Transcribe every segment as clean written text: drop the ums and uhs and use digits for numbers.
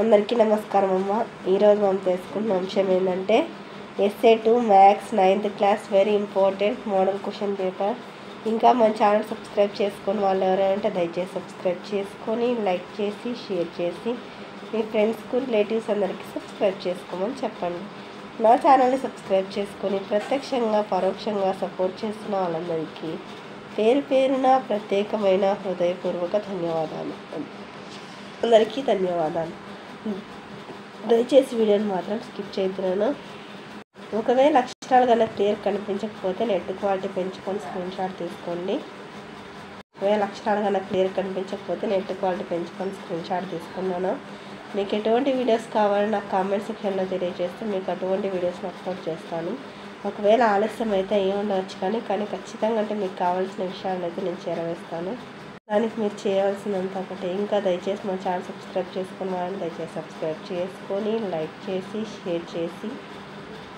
అందరికీ నమస్కారం అమ్మ. ఈరోజు మనం తెలుసుకున్న అంశం ఏంటంటే SA2 maths 9th class very important model question paper. ఇంకా మన ఛానల్ సబ్స్క్రైబ్ చేసుకొని వాళ్ళు ఎవరైనా దయచేసి సబ్స్క్రైబ్ చేసుకొని లైక్ చేసి షేర్ చేసి మీ ఫ్రెండ్స్కు రిలేటివ్స్ అందరికీ సబ్స్క్రైబ్ చేసుకోమని చెప్పండి. నా ఛానల్ని సబ్స్క్రైబ్ చేసుకొని ప్రత్యక్షంగా పరోక్షంగా సపోర్ట్ చేస్తున్న వాళ్ళందరికీ పేరు పేరున ప్రత్యేకమైన హృదయపూర్వక ధన్యవాదాలు. అందరికీ ధన్యవాదాలు. దయచేసి వీడియోని మాత్రం స్కిప్ చేస్తున్నాను. ఒకవేళ అక్షరాలు కన్నా క్లియర్ కనిపించకపోతే నెట్ క్వాలిటీ పెంచుకొని స్క్రీన్ షాట్ తీసుకోండి. ఒకవేళ అక్షరాలు కన్నా క్లియర్ కనిపించకపోతే నెట్ క్వాలిటీ పెంచుకొని స్క్రీన్ షాట్ తీసుకున్నాను. మీకు ఎటువంటి వీడియోస్ కావాలో నాకు కామెంట్ సెక్షన్లో తెలియజేస్తే మీకు అటువంటి వీడియోస్ని అప్లోడ్ చేస్తాను. ఒకవేళ ఆలస్యం అయితే ఏమి ఉండవచ్చు కానీ ఖచ్చితంగా అంటే మీకు కావాల్సిన విషయాలను అయితే నేను చేరవేస్తాను. దానికి మీరు చేయవలసినంత ఒకటి. ఇంకా దయచేసి మా ఛానల్ సబ్స్క్రైబ్ చేసుకుని వాళ్ళని దయచేసి సబ్స్క్రైబ్ చేసుకొని లైక్ చేసి షేర్ చేసి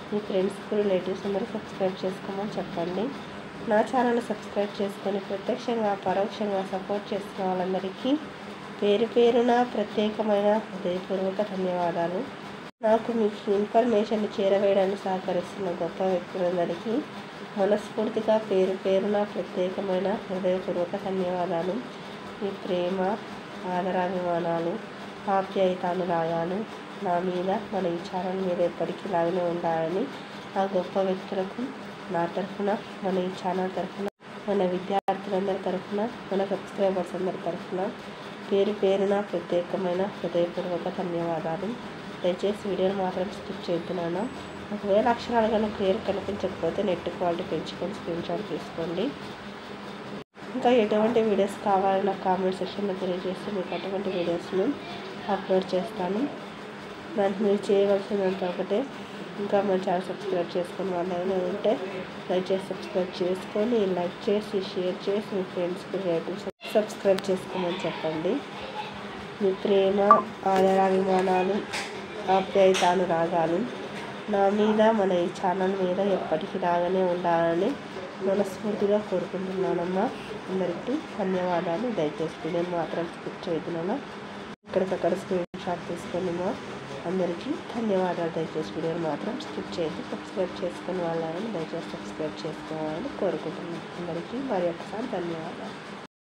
మీ ఫ్రెండ్స్కి రిలేటివ్స్ అందరూ సబ్స్క్రైబ్ చేసుకోమని చెప్పండి. నా ఛానల్ సబ్స్క్రైబ్ చేసుకొని ప్రత్యక్షంగా పరోక్షంగా సపోర్ట్ చేస్తున్న వాళ్ళందరికీ పేరు పేరున ప్రత్యేకమైన హృదయపూర్వక ధన్యవాదాలు. నాకు మీకు ఇన్ఫర్మేషన్ చేరవేయడానికి సహకరిస్తున్న గొప్ప వ్యక్తులందరికీ మనస్ఫూర్తిగా పేరు పేరున ప్రత్యేకమైన హృదయపూర్వక ధన్యవాదాలు. మీ ప్రేమ ఆదరాభిమానాలు ఆప్యాయతానురాగాలు నా మీద మన ఈ ఛానల్ మీద ఎప్పటికీ ఇలాగనే ఉండాలని ఆ గొప్ప వ్యక్తులకు నా తరఫున మన ఈ ఛానల్ తరఫున మన విద్యార్థులందరి తరఫున మన సబ్స్క్రైబర్స్ అందరి తరఫున పేరు పేరున ప్రత్యేకమైన హృదయపూర్వక ధన్యవాదాలు. దయచేసి వీడియోని మాత్రం స్కిప్ చేస్తున్నాను. ఒకవేళ అక్షరాలు కన్నా క్లియర్ కనిపించకపోతే నెట్ క్వాలిటీ పెంచుకొని స్క్రీన్ షాట్ తీసుకోండి. ఇంకా ఎటువంటి వీడియోస్ కావాలో నాకు కామెంట్ సెక్షన్లో తెలియజేసి మీకు అటువంటి వీడియోస్ను అప్లోడ్ చేస్తాను. దానికి మీరు చేయవలసినంత ఒకటే. ఇంకా మన ఛానల్ సబ్స్క్రైబ్ చేసుకుని వాళ్ళు ఏమైనా ఉంటే దయచేసి సబ్స్క్రైబ్ చేసుకొని లైక్ చేసి షేర్ చేసి మీ ఫ్రెండ్స్కి రిలేటివ్స్ సబ్స్క్రైబ్ చేసుకోమని చెప్పండి. మీ ప్రేమ ఆదరాభిమానాలు ఆప్యాయతానురాగాలు నా మీద మన ఈ ఛానల్ మీద ఎప్పటికీ రాగానే ఉండాలని మనస్ఫూర్తిగా కోరుకుంటున్నానమ్మా. అందరికీ ధన్యవాదాలు. దయచేసి వీడియోని మాత్రం స్కిప్ చేయకుండా ఇక్కడికక్కడ స్క్రీన్ షాట్ తీసుకున్నామా. అందరికీ ధన్యవాదాలు. దయచేసి వీడియోని మాత్రం స్కిప్ చేసి సబ్స్క్రైబ్ చేసుకుని వాళ్ళని దయచేసి సబ్స్క్రైబ్ చేసుకోవాలని కోరుకుంటున్నాను. అందరికీ మరి ఒకసారి ధన్యవాదాలు.